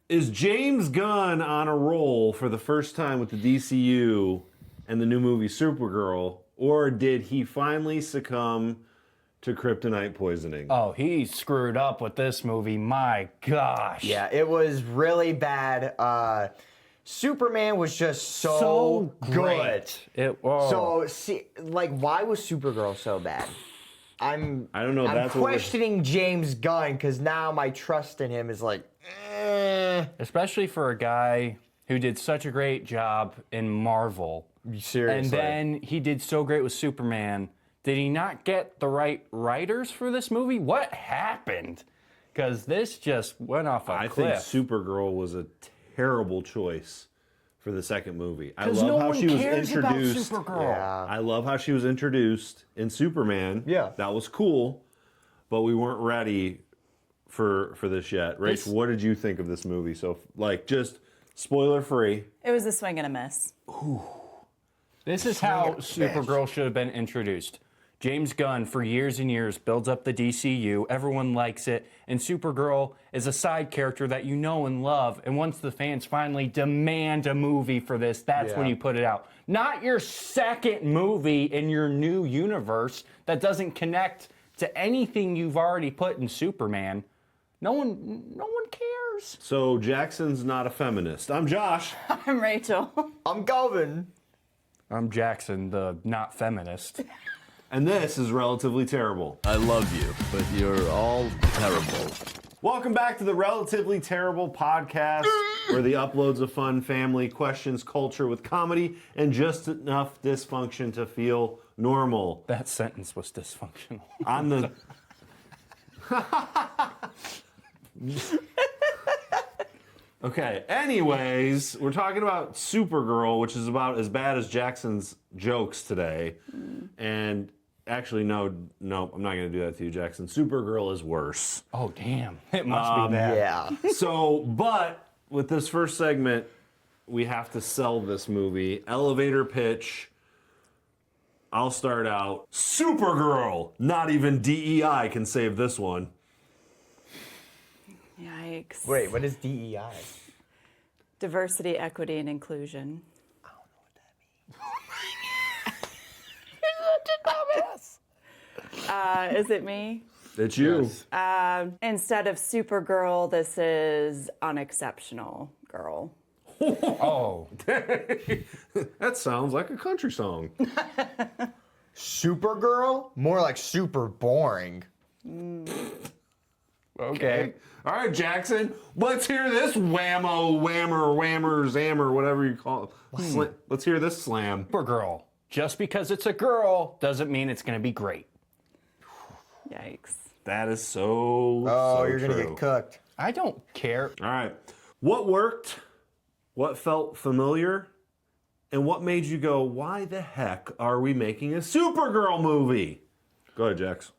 Is James Gunn on a roll for the first time with the DCU and the new movie Supergirl, or did he finally succumb to kryptonite poisoning? Oh, he screwed up with this movie. My gosh. Yeah, it was really bad. Superman was just so good. So, see, like, why was Supergirl so bad? I don't know. I'm questioning James Gunn because now my trust in him is like, Especially for a guy who did such a great job in Marvel. Seriously. And then he did so great with Superman. Did he not get the right writers for this movie? What happened? Because this just went off a cliff. I think Supergirl was a terrible choice for the second movie. I Because love no how one she was cares introduced. about Supergirl. Yeah. I love how she was introduced in Superman. Yeah. That was cool, but we weren't ready for this yet. Rach, what did you think of this movie? So, like, just spoiler free. It was a swing and a miss. This is how Supergirl should have been introduced. James Gunn, for years and years, builds up the DCU. Everyone likes it. And Supergirl is a side character that you know and love. And once the fans finally demand a movie for this, that's when you put it out. Not your second movie in your new universe that doesn't connect to anything you've already put in Superman. No one cares. So, Jackson's not a feminist. I'm Josh. I'm Rachel. I'm Galvin. I'm Jackson, the not feminist. And this is Relatively Terrible. I love you, but you're all terrible. Welcome back to the Relatively Terrible podcast, where the uploads of fun, family, questions, culture with comedy, and just enough dysfunction to feel normal. That sentence was dysfunctional. On the... Okay, anyways, we're talking about Supergirl, which is about as bad as Jackson's jokes today. And actually, no, I'm not going to do that to you, Jackson. Supergirl is worse. Oh, damn. It must be bad. Yeah. So, but with this first segment, we have to sell this movie. Elevator pitch. I'll start out. Supergirl! Not even DEI can save this one. Yikes. Wait, what is DEI? Diversity, equity, and inclusion. I don't know what that means. Is it me? It's you. Instead of Supergirl, this is Unexceptional Girl. Oh. That sounds like a country song. Supergirl? More like super boring. Okay. All right, Jackson. Let's hear this whammer, zammer, whatever you call it. Let's hear this slam. Supergirl. Just because it's a girl doesn't mean it's going to be great. Yikes. That is so You're true. going to get cooked. I don't care. All right. What worked? What felt familiar? And what made you go, why the heck are we making a Supergirl movie? Go ahead, Jax.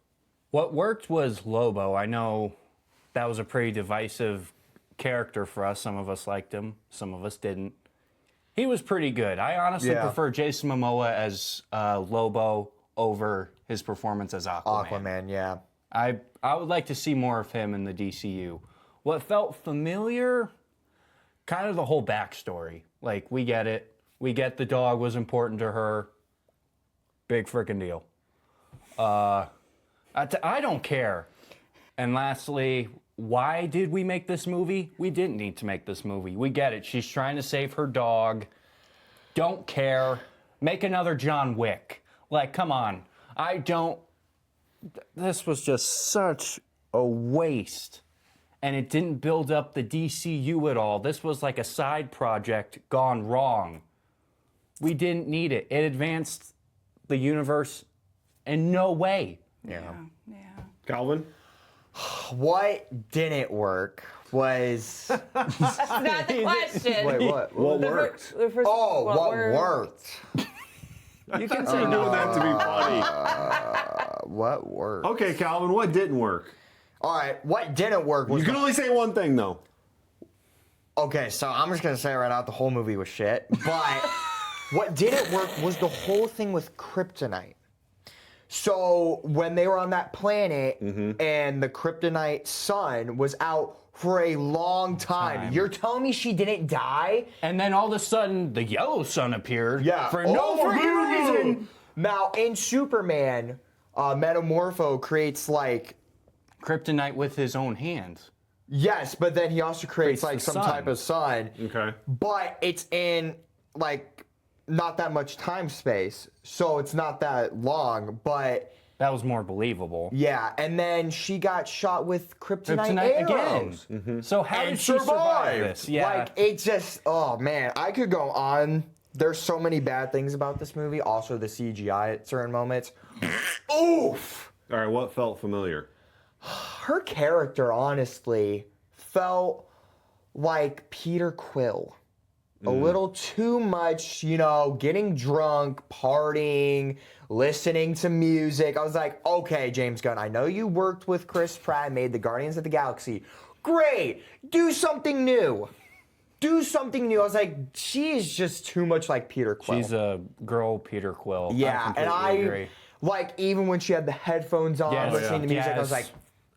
What worked was Lobo. I know that was a pretty divisive character for us. Some of us liked him. Some of us didn't. He was pretty good. I honestly prefer Jason Momoa as Lobo over his performance as Aquaman. Aquaman, yeah. I would like to see more of him in the DCU. What felt familiar? Kind of the whole backstory. Like, we get it. We get the dog was important to her. Big freaking deal. I don't care. And lastly, why did we make this movie? We didn't need to make this movie. We get it. She's trying to save her dog. Don't care. Make another John Wick. Like, come on. This was just such a waste. And it didn't build up the DCU at all. This was like a side project gone wrong. We didn't need it. It advanced the universe in no way. Yeah. Calvin? What didn't work was... That's not the question. Wait, what? What worked? The first, What worked? You can say doing that to be funny. What worked? Okay, Calvin, what didn't work? All right, what didn't work was... You can only say one thing, though. Okay, so I'm just going to say right out the whole movie was shit. But what didn't work was the whole thing with kryptonite. So when they were on that planet and the kryptonite sun was out for a long time. You're telling me she didn't die? And then all of a sudden, the yellow sun appeared. Yeah. For no freaking reason. Now, in Superman, Metamorpho creates like... Kryptonite with his own hands. Yes, but then he also creates like the some sun. type of sun. Okay. But it's in like not that much time space, so it's not that long, but... That was more believable. Yeah, and then she got shot with kryptonite arrows. again. So how And did she survive survived. this? Yeah. Like, it just, oh man, I could go on. There's so many bad things about this movie. Also, the CGI at certain moments. Oof! All right, what felt familiar? Her character, honestly, felt like Peter Quill. A little too much, you know, getting drunk, partying, listening to music. I was like, okay, James Gunn, I know you worked with Chris Pratt and made the Guardians of the Galaxy. Great! Do something new. Do something new. I was like, she is just too much like Peter Quill. She's a girl Peter Quill. Yeah, and I agree. like even when she had the headphones on, Yes. listening to music, I was like,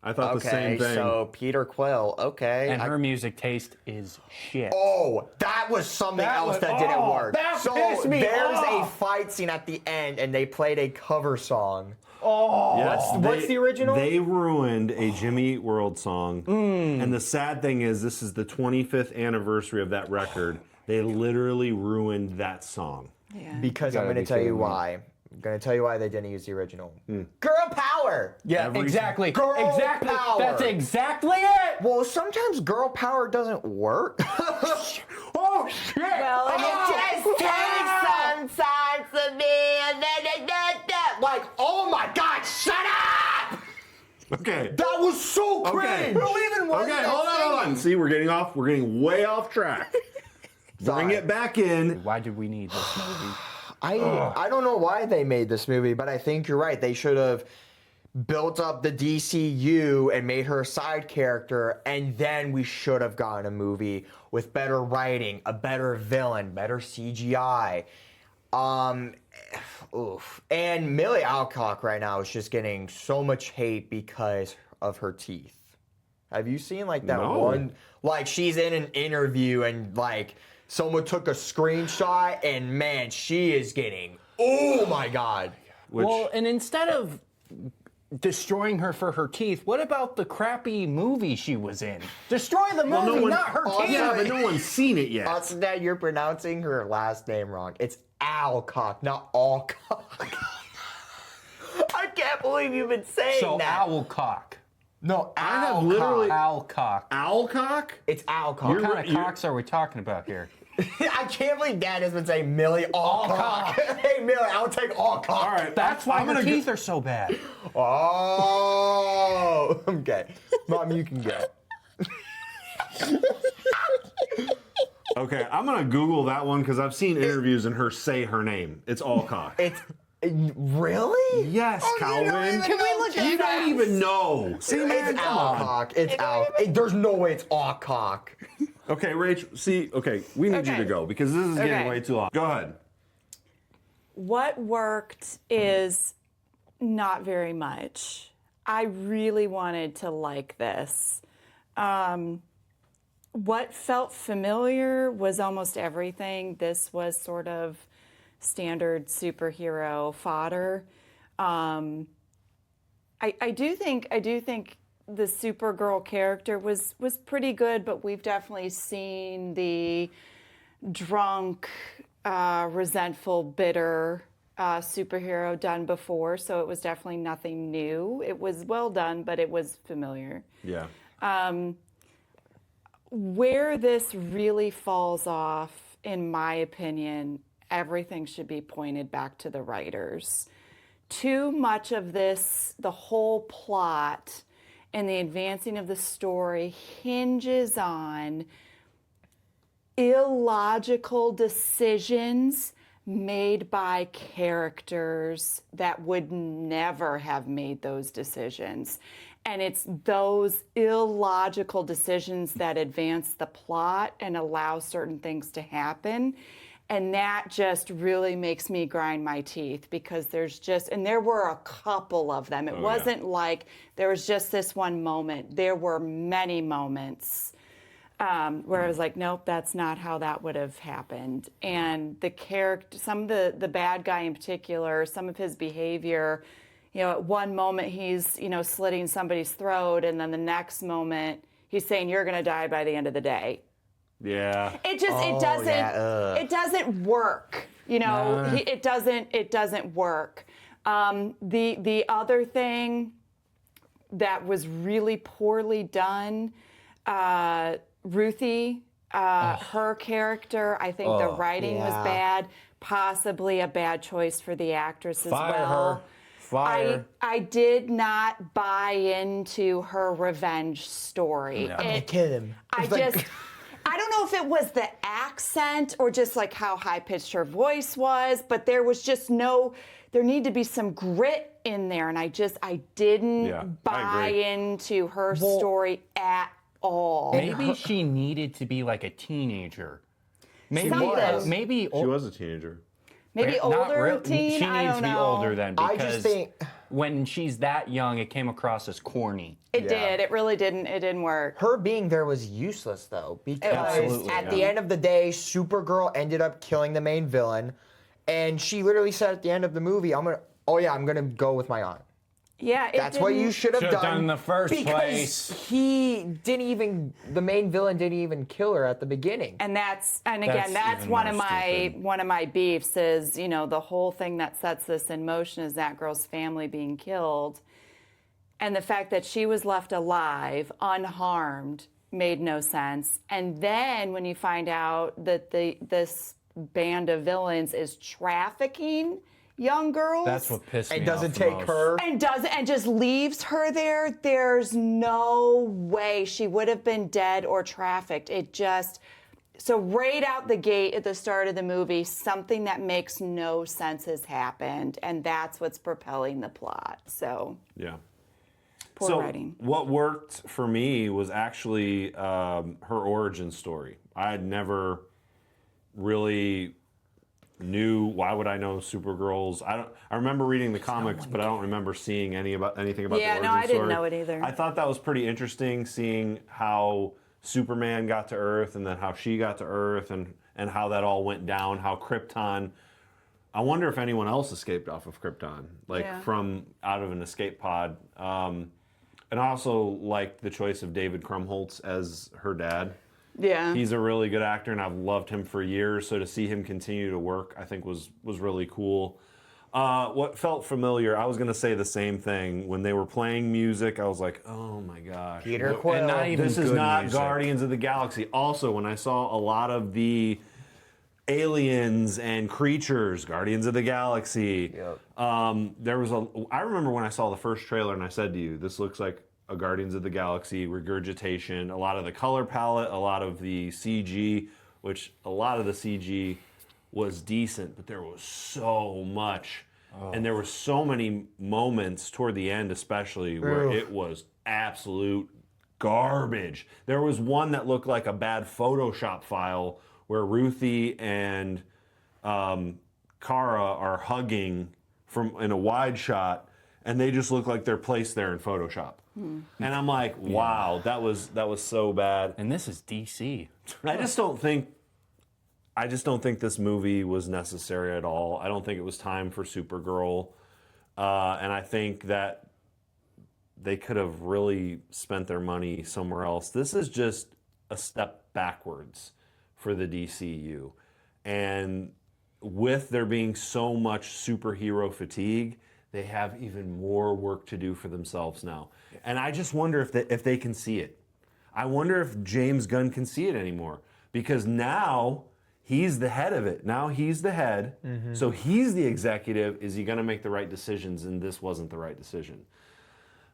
I thought the same thing. so Peter Quill, okay. And her music taste is shit. Oh, that was something That else was- that didn't oh, work. that So pissed me there's off. a fight scene at the end, and they played a cover song. Yes, What's the original? They ruined a Jimmy Eat World song. And the sad thing is, this is the 25th anniversary of that record. They literally ruined that song. Yeah. Because I'm gotta going be to tell you kidding me. why. I'm going to tell you why they didn't use the original. Girl power! Yeah, exactly. Girl exactly. power. That's exactly it. Well, sometimes girl power doesn't work. Oh, shit! Well, and it just takes sometimes to be like, oh my God, shut up! Okay. That was so Okay. cringe! Who even was Okay, that hold on. See, we're getting way off track. Bring Sorry. it back in. Why did we need this movie? I don't know why they made this movie, but I think you're right. They should have built up the DCU and made her a side character, and then we should have gotten a movie with better writing, a better villain, better CGI. Oof. And Millie Alcock right now is just getting so much hate because of her teeth. Have you seen like that No. one? Like she's in an interview and like someone took a screenshot and man, she is getting, oh my God. Which, Well, and instead of destroying her for her teeth, what about the crappy movie she was in? Destroy the movie, no one- not her Oh, teeth. yeah, but no one's seen it yet. That you're pronouncing her last name wrong. It's Alcock, not Alcock. I can't believe you've been saying So that. Owlcock. No, I have Alcock. literally- Owlcock. Alcock? It's Alcock. What kind of you're- cocks are we talking about here? I can't believe Dad has been saying Millie Alcock. Hey, Millie, I'll take Alcock. All right. That's why I'm her gonna teeth are so bad. Oh, okay. Mom, you can go. Okay, I'm gonna Google that one because I've seen interviews and her say her name. It's Alcock. It's really? Yes, Oh, you don't Calvin. even Can know we look that. You don't even know. See, man, It's come on. Alcock. It's Alcock. There's no way it's Alcock. Okay, Rach. See, okay, we need you Okay. to go because this is getting Okay. way too long. Go ahead. What worked is not very much. I really wanted to like this. What felt familiar was almost everything. This was sort of standard superhero fodder. I do think the Supergirl character was pretty good, but we've definitely seen the drunk, resentful, bitter superhero done before, so it was definitely nothing new. It was well done, but it was familiar. Yeah. Where this really falls off, in my opinion, everything should be pointed back to the writers. Too much of this, the whole plot and the advancing of the story hinges on illogical decisions made by characters that would never have made those decisions. And it's those illogical decisions that advance the plot and allow certain things to happen. And that just really makes me grind my teeth because and there were a couple of them. It wasn't like there was just this one moment. There were many moments where I was like, nope, that's not how that would have happened. And the character, some of the bad guy in particular, some of his behavior, at one moment he's, slitting somebody's throat, and then the next moment he's saying, you're going to die by the end of the day. Yeah. It doesn't work. It doesn't work. The other thing that was really poorly done, Ruthie, her character, I think the writing was bad, possibly a bad choice for the actress as well. Fire. I did not buy into her revenge story. I'm gonna kill him. I don't know if it was the accent or just like how high-pitched her voice was, but there was just there needed to be some grit in there, and I didn't buy into her story at all. Maybe she needed to be like a teenager. Maybe She was a teenager. Maybe Not older teen. She I needs don't to be know. older then, I because just think when she's that young, it came across as corny. It did. It really didn't. It didn't work. her being there was useless though, because Absolutely, at the end of the day, Supergirl ended up killing the main villain, and she literally said at the end of the movie, I'm gonna go with my aunt. Yeah, That's what you should have Should've done done in the first because place. the main villain didn't even kill her at the beginning. And that's That's even one more of my stupid. one of my beefs is the whole thing that sets this in motion is that girl's family being killed, and the fact that she was left alive unharmed made no sense. And then when you find out that this band of villains is trafficking young girls, That's what pissed me off. It doesn't the take most. her. and just leaves her there. There's no way she would have been dead or trafficked. So right out the gate at the start of the movie, something that makes no sense has happened, and that's what's propelling the plot. So Yeah. poor writing. What worked for me was actually her origin story. I had never really knew. Why would I know Supergirl's? I remember reading the comics, but I don't remember seeing anything about the origin story. Yeah, no, I didn't know it either. I thought that was pretty interesting, seeing how Superman got to Earth and then how she got to Earth and how that all went down. How Krypton. I wonder if anyone else escaped off of Krypton, from out of an escape pod. And I also liked the choice of David Krumholtz as her dad. Yeah. He's a really good actor, and I've loved him for years. So to see him continue to work, I think was really cool. What felt familiar, I was going to say the same thing. When they were playing music, I was like, oh my gosh. Peter Quill. And not even This is good not music. Guardians of the Galaxy. Also, when I saw a lot of the aliens and creatures, Guardians of the Galaxy, there was I remember when I saw the first trailer and I said to you, this looks like a Guardians of the Galaxy regurgitation. A lot of the color palette, a lot of the CG, which a lot of the CG was decent, but there was so much. And there were so many moments toward the end especially where it was absolute garbage. There was one that looked like a bad Photoshop file where Ruthie and Kara are hugging in a wide shot, and they just look like they're placed there in Photoshop. And I'm like, wow, that was so bad. And this is DC. I just don't think this movie was necessary at all. I don't think it was time for Supergirl. And I think that they could have really spent their money somewhere else. This is just a step backwards for the DCU. And with there being so much superhero fatigue, they have even more work to do for themselves now. And I just wonder if they can see it. I wonder if James Gunn can see it anymore. Because now he's the head of it. Now he's the head. So he's the executive. Is he going to make the right decisions? And this wasn't the right decision.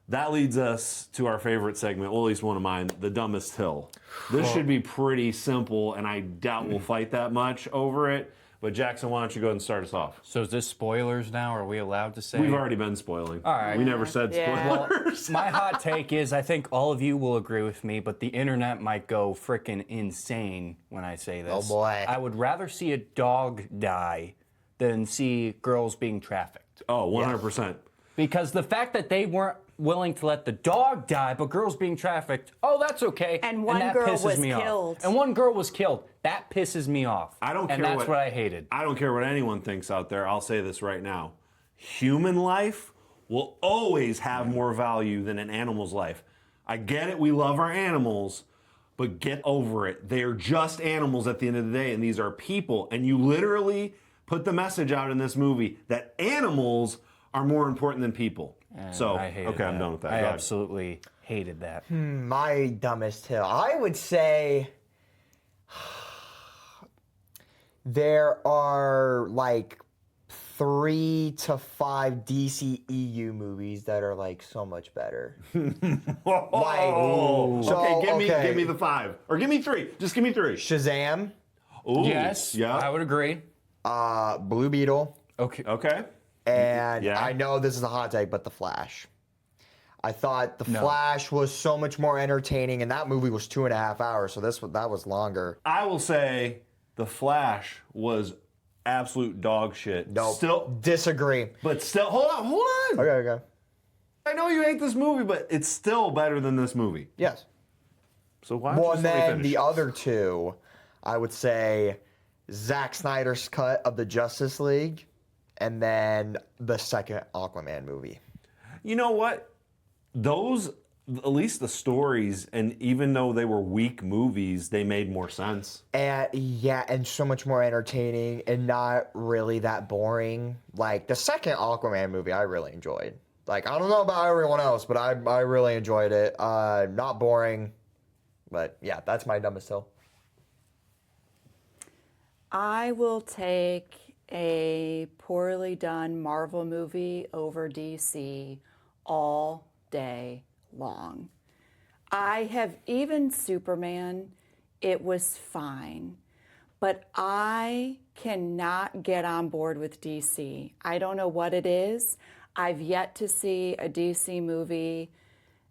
That leads us to our favorite segment, well, at least one of mine, the dumbest hill. This should be pretty simple, and I doubt we'll fight that much over it. But Jackson, why don't you go ahead and start us off? So is this spoilers now? Are we allowed to say? We've already been spoiling. All right. We never said Yeah. spoilers. My hot take is I think all of you will agree with me, but the internet might go freaking insane when I say this. Oh, boy. I would rather see a dog die than see girls being trafficked. Oh, 100%. Because the fact that they weren't willing to let the dog die, but girls being trafficked, oh, that's okay. And one that girl pisses was me killed. off. And one girl was killed. That pisses me off. I don't care And that's what- what I hated. I don't care what anyone thinks out there. I'll say this right now. Human life will always have more value than an animal's life. I get it. We love our animals, but get over it. They're just animals at the end of the day, and these are people. And you literally put the message out in this movie that animals are more important than people. So, I hated okay, I'm done with that. I Go ahead. absolutely hated that. My dumbest hill. I would say there are like 3 to 5 DCEU movies that are like so much better. Oh, So, okay, okay. give me the 5. Or give me 3. Just give me 3. Shazam, Ooh, Yes, Yeah. I would agree. Blue Beetle, Okay. Okay. and Yeah. I know this is a hot take, but The Flash. I thought The Flash was so much more entertaining, and that movie was 2.5 hours, so that was longer. I will say The Flash was absolute dog shit. Nope. Still, Disagree. but still, hold on. Okay. I know you hate this movie, but it's still better than this movie. Yes. So why don't Well, you and just let me then finish? the other two, I would say Zack Snyder's cut of the Justice League, and then the second Aquaman movie. You know what? Those, at least the stories, and even though they were weak movies, they made more sense. And yeah, and so much more entertaining and not really that boring. Like the second Aquaman movie, I really enjoyed. Like I don't know about everyone else, but I really enjoyed it. Not boring, but yeah, that's my dumbest hill. I will take a poorly done Marvel movie over DC all day long. I have even Superman, it was fine, but I cannot get on board with DC. I don't know what it is. I've yet to see a DC movie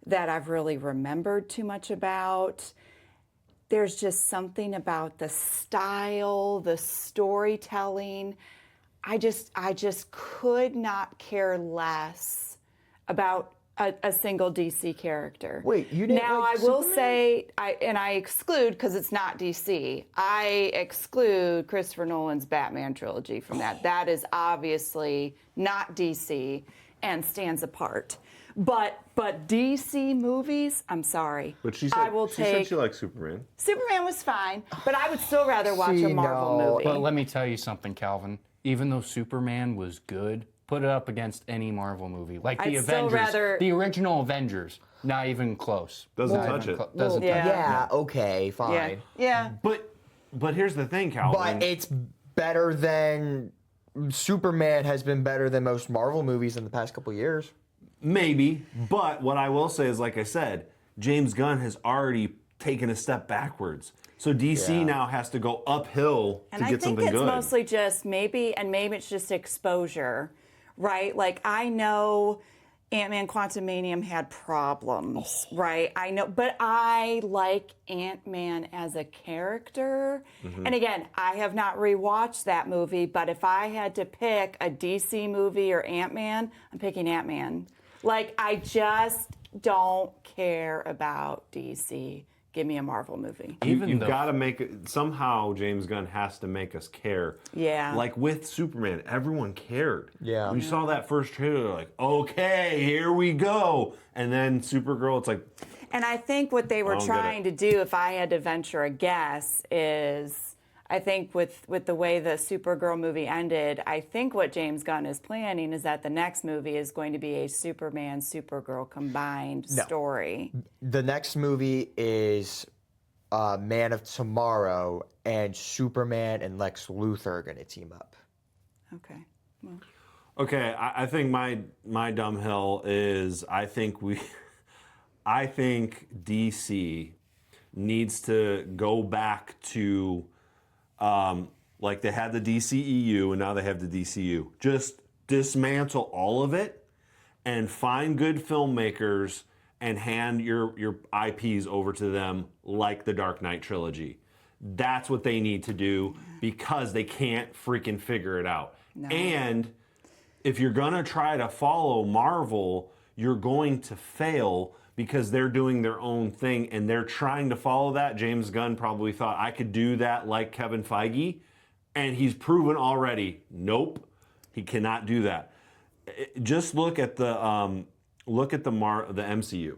that I've really remembered too much about. There's just something about the style, the storytelling. I just could not care less about a single DC character. Wait, you didn't Now like I will Superman? say, I exclude because it's not DC. I exclude Christopher Nolan's Batman trilogy from that. That is obviously not DC and stands apart. But DC movies, I'm sorry. But she said, I will she said take she liked Superman. Superman was fine, but I would still rather watch See, a Marvel no. movie. But let me tell you something, Calvin. Even though Superman was good, put it up against any Marvel movie. Like the I'd still Avengers. rather- The original Avengers. Not even close. Doesn't Not touch even it. clo- doesn't Yeah. touch it. Yeah, okay, fine. yeah. But here's the thing, Calvin. But it's better than Superman has been better than most Marvel movies in the past couple years. Maybe, but what I will say is, like I said, James Gunn has already taken a step backwards. So DC Yeah. now has to go uphill And to I get think something it's good. mostly just maybe it's just exposure, right? Like I know Ant-Man Quantumanium had problems, right? I know, but I like Ant-Man as a character. And again, I have not rewatched that movie, but if I had to pick a DC movie or Ant-Man, I'm picking Ant-Man. Like I just don't care about DC. Give me a Marvel movie. You've got to make it, somehow James Gunn has to make us care. Yeah. Like with Superman, everyone cared. Yeah. When you saw that first trailer, like, okay, here we go. And then Supergirl, it's like, And I think what they were don't get trying to do, if I had to venture a guess, is I think with the way the Supergirl movie ended, I think what James Gunn is planning is that the next movie is going to be a Superman Supergirl combined story. The next movie is Man of Tomorrow, and Superman and Lex Luthor are going to team up. Okay. Well, okay, I think my dumb hill is I think DC needs to go back to like they had the DCEU and now they have the DCU. Just dismantle all of it and find good filmmakers and hand your IPs over to them like the Dark Knight trilogy. That's what they need to do because they can't freaking figure it out. No. And if you're gonna try to follow Marvel, you're going to fail because they're doing their own thing and they're trying to follow that. James Gunn probably thought I could do that like Kevin Feige, and he's proven already, nope, he cannot do that. Just look at the MCU,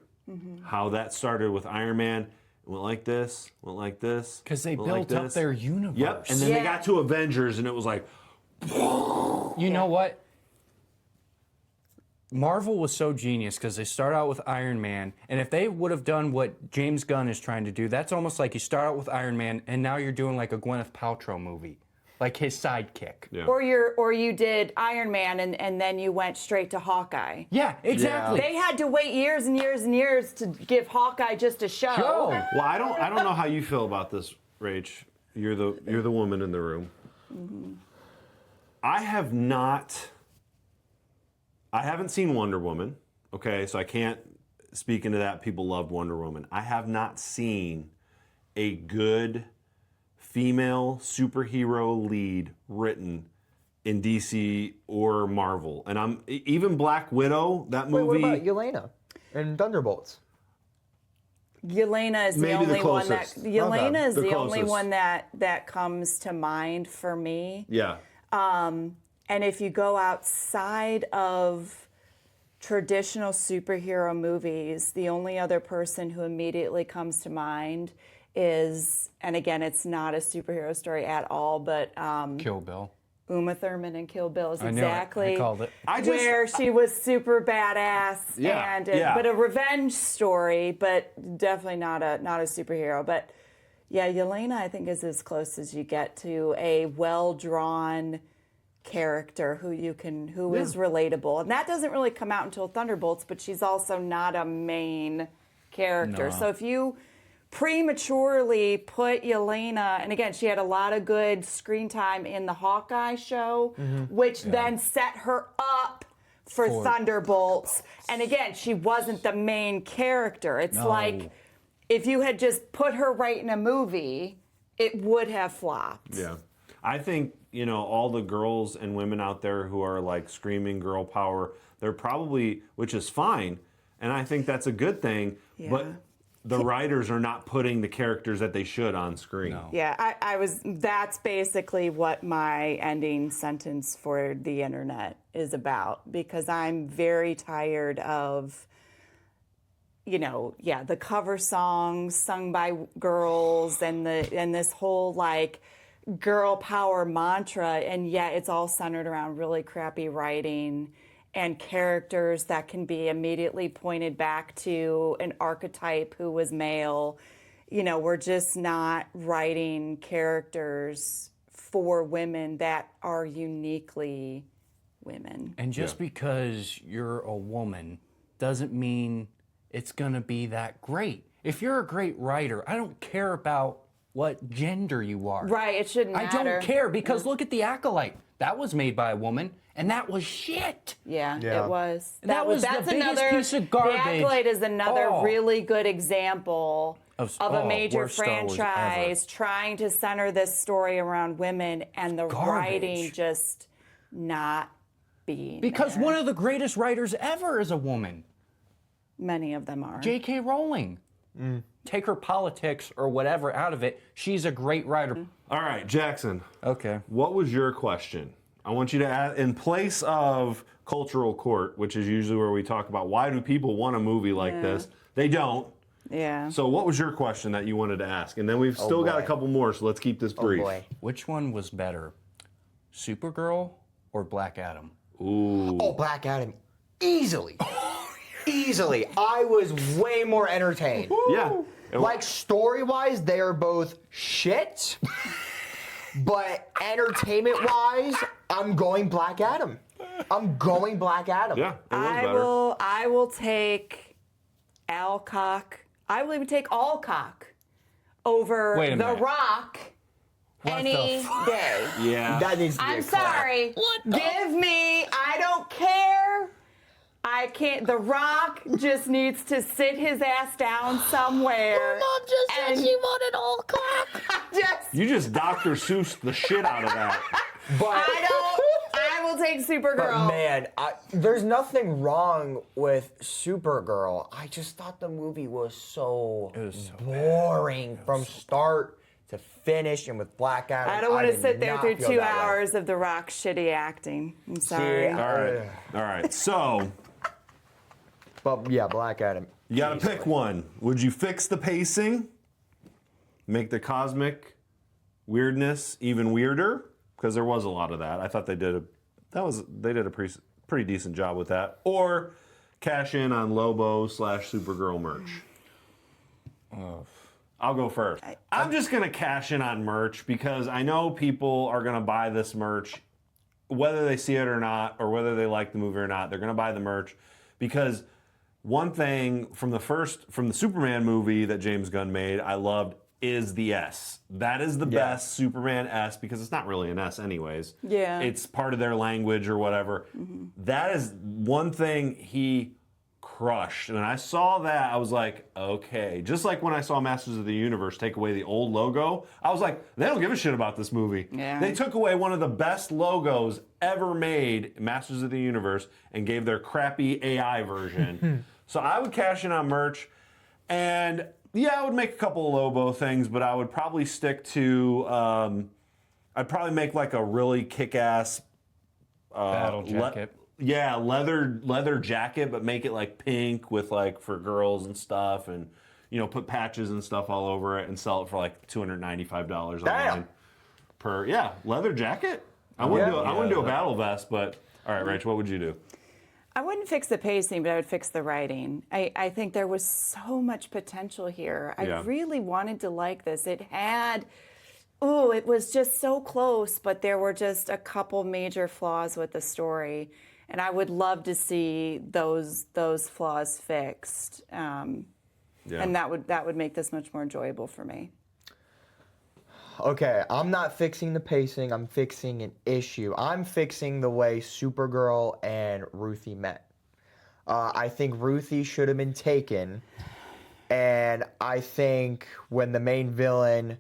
how that started with Iron Man. Went like this, went like this. Because they built up their universe. Yep, and then they got to Avengers, and it was like, you know what? Marvel was so genius because they start out with Iron Man, and if they would have done what James Gunn is trying to do, that's almost like you start out with Iron Man, and now you're doing like a Gwyneth Paltrow movie, like his sidekick. Yeah. Or you did Iron Man and then you went straight to Hawkeye. Yeah, exactly. They had to wait years and years and years to give Hawkeye just a show. Well, I don't know how you feel about this, Rach. You're the woman in the room. Mm-hmm. I haven't seen Wonder Woman. Okay, so I can't speak into that. People loved Wonder Woman. I have not seen a good female superhero lead written in DC or Marvel. And even Black Widow, that movie. Wait, what about Yelena and Thunderbolts? Yelena is the Maybe only the closest. one that Yelena is The the only closest. one that comes to mind for me. Yeah. And if you go outside of traditional superhero movies, the only other person who immediately comes to mind is, and again, it's not a superhero story at all, but Kill Bill. Uma Thurman in Kill Bill is I knew it. exactly I called it. where she was super badass, Yeah, and yeah. but a revenge story, but definitely not a superhero. But yeah, Yelena, I think, is as close as you get to a well-drawn character who is relatable, and that doesn't really come out until Thunderbolts. But she's also not a main character, so if you prematurely put Yelena, and again, she had a lot of good screen time in the Hawkeye show, which then set her up for Thunderbolts. And again, she wasn't the main character. It's like if you had just put her right in a movie, it would have flopped. Yeah. I think, all the girls and women out there who are like screaming girl power, they're probably, which is fine, and I think that's a good thing, but the writers are not putting the characters that they should on screen. No. Yeah, that's basically what my ending sentence for the internet is about, because I'm very tired of, the cover songs sung by girls and this whole like girl power mantra, and yet it's all centered around really crappy writing and characters that can be immediately pointed back to an archetype who was male. We're just not writing characters for women that are uniquely women. And just because you're a woman doesn't mean it's going to be that great. If you're a great writer, I don't care about what gender you are. Right, it shouldn't matter. I don't care, because look at The Acolyte. That was made by a woman, and that was shit. Yeah. It was. That's the biggest another piece of garbage. The Acolyte is another really good example of a major worst Star Wars franchise ever. trying to center this story around women, and the writing just not being Because there. one of the greatest writers ever is a woman. Many of them are. J.K. Rowling. Take her politics or whatever out of it. She's a great writer. All right, Jackson. Okay. What was your question? I want you to add, in place of cultural court, which is usually where we talk about why do people want a movie like this? They don't. Yeah. So what was your question that you wanted to ask? And then we've still got a couple more, so let's keep this brief. Oh boy. Which one was better, Supergirl or Black Adam? Ooh. Oh, Black Adam. Easily. Easily. I was way more entertained. Yeah. Like, story-wise, they are both shit. But entertainment-wise, I'm going Black Adam. I'm going Black Adam. Yeah, it was better. I will take Alcock. I will even take Alcock over Wait a The minute. Rock any day. Yeah. That needs to be I'm a clap. sorry. Give me, I don't care. I can't, The Rock just needs to sit his ass down somewhere. Mom just said she wanted all cock. You just Dr. Seuss the shit out of that. But I will take Supergirl. But man, there's nothing wrong with Supergirl. I just thought the movie was so boring from start to finish, and with Black Adam. I don't want to did sit there not through feel 2 that way. hours of The Rock's shitty acting. I'm sorry. See, All right. So But yeah, Black Adam. you got to pick one. Would you fix the pacing? Make the cosmic weirdness even weirder? Because there was a lot of that. I thought they did a pretty decent job with that. Or cash in on Lobo / Supergirl merch. I'll go first. I'm just gonna cash in on merch because I know people are gonna buy this merch, whether they see it or not, or whether they like the movie or not. They're gonna buy the merch because one thing from the Superman movie that James Gunn made, I loved, is the S. That is the best Superman S because it's not really an S anyways. Yeah. It's part of their language or whatever. That is one thing he crushed. And when I saw that, I was like, okay. Just like when I saw Masters of the Universe take away the old logo, I was like, they don't give a shit about this movie. Yeah. They took away one of the best logos ever made, Masters of the Universe, and gave their crappy AI version. So I would cash in on merch. And yeah, I would make a couple of Lobo things, but I would probably stick to, I'd probably make like a really kick-ass Battle jacket. leather jacket, but make it like pink with like for girls and stuff, and put patches and stuff all over it and sell it for like $295 online per leather jacket. I wouldn't do a battle vest, but all right, Rach, what would you do? I wouldn't fix the pacing, but I would fix the writing. I think there was so much potential here. I really wanted to like this. It was just so close, but there were just a couple major flaws with the story. And I would love to see those flaws fixed. And that would make this much more enjoyable for me. Okay, I'm not fixing the pacing. I'm fixing an issue. I'm fixing the way Supergirl and Ruthie met. I think Ruthie should have been taken. And I think when the main villain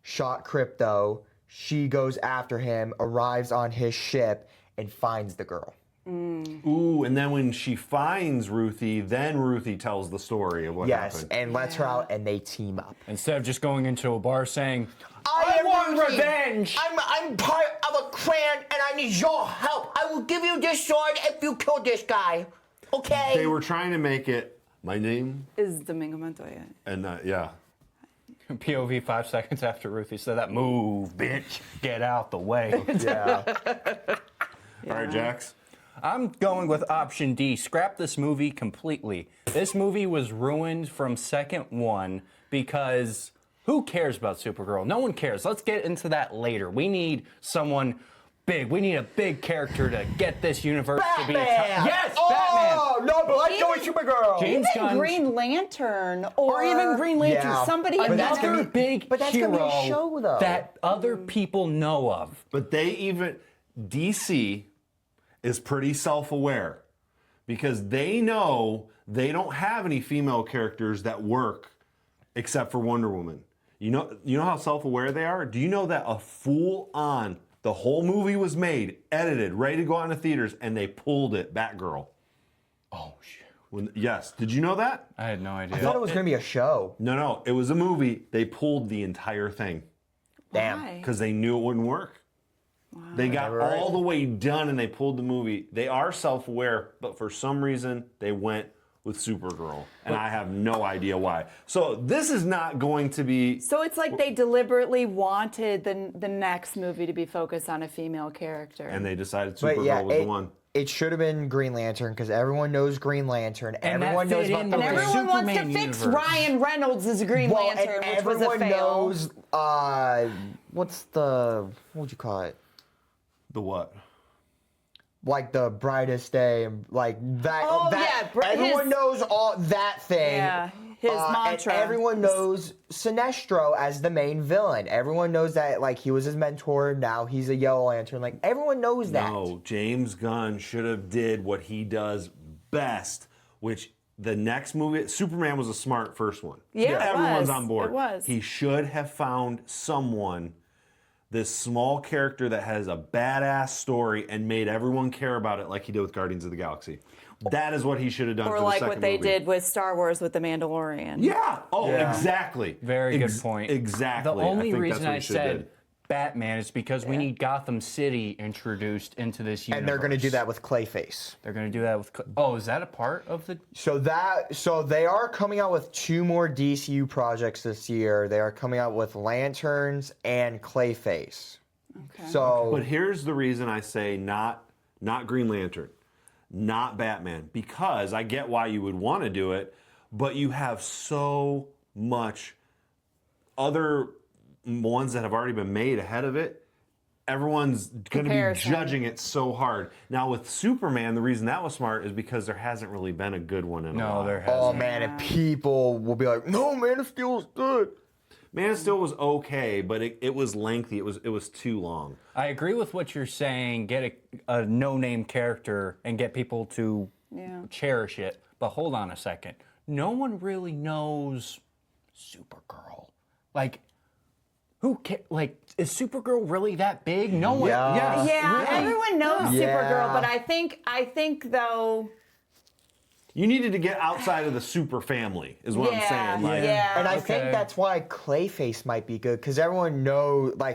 shot Krypto, she goes after him, arrives on his ship, and finds the girl. Ooh, and then when she finds Ruthie, then Ruthie tells the story of what Yes, happened. and lets her out, and they team up. Instead of just going into a bar saying, I want revenge! I'm part of a clan, and I need your help. I will give you this sword if you kill this guy. Okay? They were trying to make it, my name, Is Domingo Montoya. and POV 5 seconds after Ruthie said that, move, bitch, get out the way. Yeah. All right, Jax. I'm going with option D. Scrap this movie completely. This movie was ruined from second one because who cares about Supergirl? No one cares. Let's get into that later. We need someone big. We need a big character to get this universe to be a Batman! Yes, Oh, no, but let's go with Supergirl. James Even Gunn. Green Lantern Or even Green Lantern, Yeah. somebody But that's another gonna be- big but that's hero gonna be a show, though. that other people know of. But DC is pretty self-aware because they know they don't have any female characters that work except for Wonder Woman. You know how self-aware they are? Do you know that the whole movie was made, edited, ready to go out in the theaters, and they pulled it, Batgirl. Oh, shit. Yes. Did you know that? I had no idea. I thought it was going to be a show. No. It was a movie. They pulled the entire thing Damn. Why? because they knew it wouldn't work. They got Right. all the way done and they pulled the movie. They are self-aware, but for some reason they went with Supergirl, and I have no idea why. So this is not going to be. So it's like they deliberately wanted the next movie to be focused on a female character. And they decided But Supergirl yeah, was the one. it should have been Green Lantern because everyone knows Green Lantern. And that everyone knows fit about in the with and the everyone wants to Superman fix universe. Ryan Reynolds as Green Well, Lantern, and which was a everyone fail. knows. What would you call it? The what? Like the brightest day, like that. Oh, that yeah, everyone his- knows all that thing. Yeah. his And mantra. everyone knows Sinestro as the main villain. Everyone knows that, like, he was his mentor. Now he's a Yellow Lantern. Like, everyone knows that. No, James Gunn should have did what he does best, which the next movie, Superman was a smart first one. Yeah, it everyone's was. on board. It was. He should have found someone, this small character that has a badass story, and made everyone care about it, like he did with Guardians of the Galaxy. That is what he should have done. Or for like the what second they movie. did with Star Wars with The Mandalorian. Yeah. Oh, Yeah. exactly. Very good point. Exactly. The only I think reason that's what I he should have said did. Batman is because we need Gotham City introduced into this universe. And they're going to do that with Clayface. They're going to do that with. Oh, is that a part of the? So they are coming out with 2 more DCU projects this year. They are coming out with Lanterns and Clayface. Okay. So But here's the reason I say not Green Lantern, not Batman, because I get why you would want to do it, but you have so much other ones that have already been made ahead of it. Everyone's going to be Comparison. judging it so hard. Now with Superman, the reason that was smart is because there hasn't really been a good one in a while. No, there hasn't. oh man, and people will be like, "No, Man of Steel is good." Man of Steel was okay, but it was lengthy. It was too long. I agree with what you're saying. Get a no-name character and get people to Yeah. cherish it. But hold on a second. No one really knows Supergirl. Like, like, is Supergirl really that big? No one. Yeah. Yeah, everyone knows Yeah. Supergirl, but I think though. You needed to get outside of the super family, is what I'm saying. Like, yeah. And I Okay. think that's why Clayface might be good, because everyone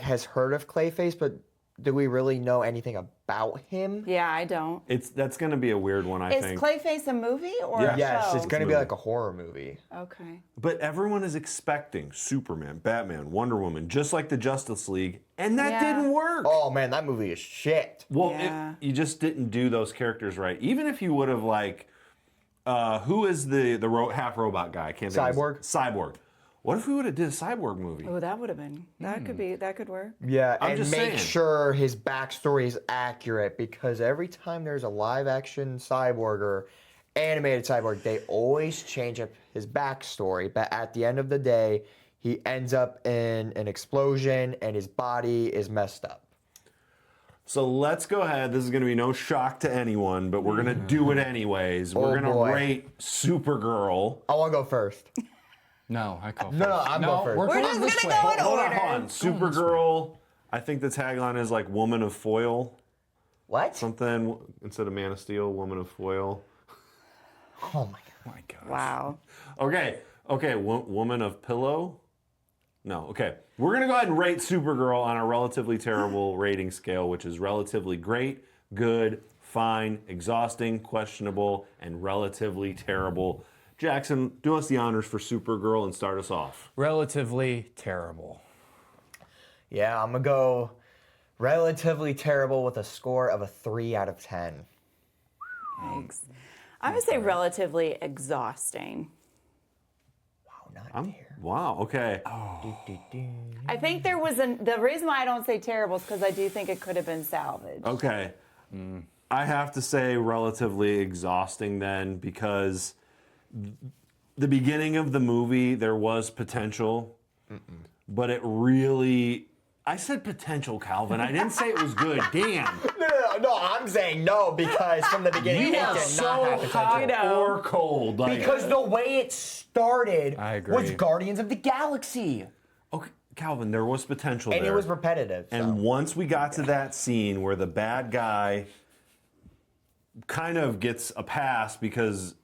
has heard of Clayface, but do we really know anything about him? Yeah, I don't. that's going to be a weird one, I Is think. Clayface a movie or Yeah. a Yes, show? it's going to be movie. like a horror movie. Okay. But everyone is expecting Superman, Batman, Wonder Woman, just like the Justice League, and that Yeah. didn't work. Oh man, that movie is shit. Well, Yeah. you just didn't do those characters right. Even if you would have who is the half robot guy? I can't think of his- Cyborg? Cyborg. What if we would have did a Cyborg movie? Oh, that would have been. That could work. Yeah, I'm and just make saying. sure his backstory is accurate, because every time there's a live action cyborg or animated cyborg, they always change up his backstory. But at the end of the day, he ends up in an explosion and his body is messed up. So let's go ahead. This is going to be no shock to anyone, but we're going to do it anyways. We're going to boy. rate Supergirl. I want to go first. No, I call. No, I'm going first. We're We're going just this gonna way. go in Hold on, order. hold on. Supergirl, I think the tagline is like Woman of Foil. What? Something instead of Man of Steel, Woman of Foil. Oh my god. My God. Wow. Okay, Woman of Pillow? No, okay. We're going to go ahead and rate Supergirl on a relatively terrible rating scale, which is relatively great, good, fine, exhausting, questionable, and relatively terrible. Jackson, do us the honors for Supergirl and start us off. Relatively terrible. Yeah, I'm going to go relatively terrible with a score of a 3 out of 10. Thanks. I would say relatively exhausting. Wow, not terrible. Wow, okay. I think there was the reason why I don't say terrible is because I do think it could have been salvaged. Okay. I have to say relatively exhausting then, because the beginning of the movie, there was potential, but it really... I said potential, Calvin. I didn't say it was good. Damn. No, I'm saying no, because from the beginning You it are did so not have potential. hot You know. or cold. Like, Because the way it started I agree. was Guardians of the Galaxy. okay, Calvin, there was potential And there. it was repetitive. And so. once we got to that scene where the bad guy kind of gets a pass because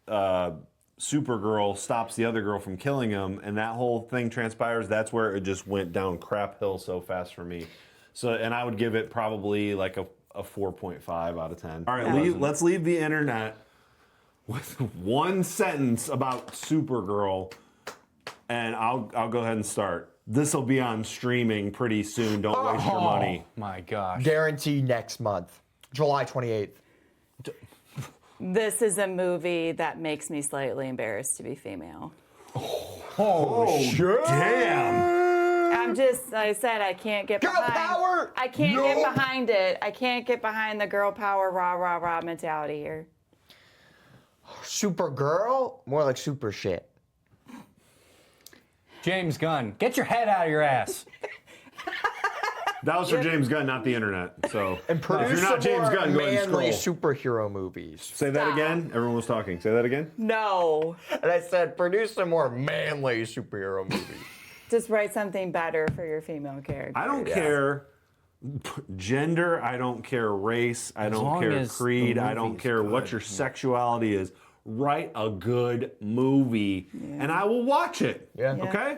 Supergirl stops the other girl from killing him, and that whole thing transpires, that's where it just went down crap hill so fast for me. So, and I would give it probably like a 4.5 out of 10. All right, let's leave the internet with one sentence about Supergirl, and I'll go ahead and start. This will be on streaming pretty soon. Don't waste your money. My gosh. Guaranteed next month, July 28th. This is a movie that makes me slightly embarrassed to be female. Oh, damn. I'm just, like I said, I can't get Girl behind. power! I can't No. get behind it. I can't get behind the girl power, rah, rah, rah mentality here. Supergirl? More like super shit. James Gunn, get your head out of your ass. That was for James Gunn, not the internet. So And if produce you're not some James more Gunn, go ahead and manly scroll. superhero movies. Say that again. Everyone was talking. Say that again. No. And I said, produce some more manly superhero movies. Just write something better for your female character. I don't care gender. I don't care race. I don't long care as the creed. I don't movie's care what good, your sexuality is. Write a good movie, and I will watch it. Yeah. Okay.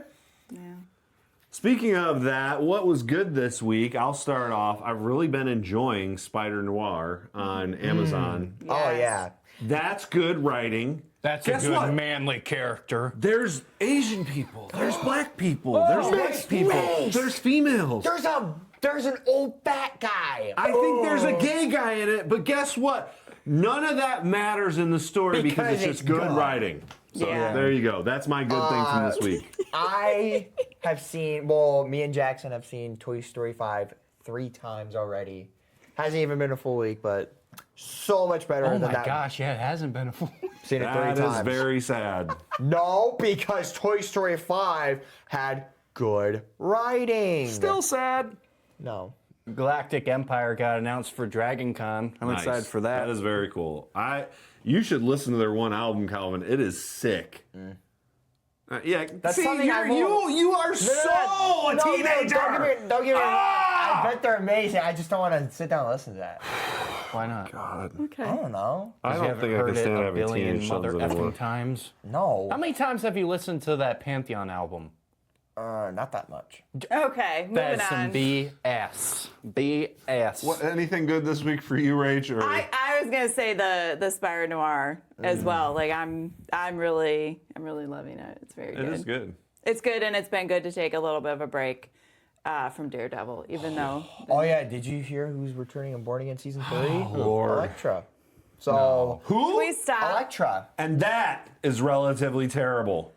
Yeah. Speaking of that, what was good this week? I'll start off. I've really been enjoying Spider Noir on Amazon. Oh, Yes. yeah. That's good writing. That's Guess a good what? manly character. There's Asian people. There's black people. There's white Mixed people. race. There's females. There's an old fat guy. I think there's a gay guy in it, but guess what? None of that matters in the story because it's Because just it's good good. writing. So Yeah. there you go. That's my good thing from this week. I have seen, well, me and Jackson have seen Toy Story 5 3 times already. Hasn't even been a full week, but so much better Oh than my that. gosh, yeah, it hasn't been a full. Seen it 3 That times. is very sad. No, because Toy Story 5 had good writing. Still sad. No. Galactic Empire got announced for Dragon Con. I'm Nice. excited for that. That is very cool. You should listen to their one album, Calvin. It is sick. Yeah, That's see, something I won't- you are so a teenager. Don't get me wrong. Ah! I bet they're amazing. I just don't want to sit down and listen to that. Why not? Okay. I don't know. I You don't haven't think I heard can it stand a having billion teenage mother sons anymore. effing times. No. How many times have you listened to that Pantheon album? Not that much. Okay, moving That's some on. BS. BS. What, anything good this week for you, Rach? Or I was gonna say the Spider Noir as well. Like I'm really loving it. It's very it good. is good. It's good, and it's been good to take a little bit of a break from Daredevil, even though. Oh, yeah. Did you hear who's returning on Born Again Season 3? Lord. Electra. So, Who? Please stop. Electra. And that is relatively terrible.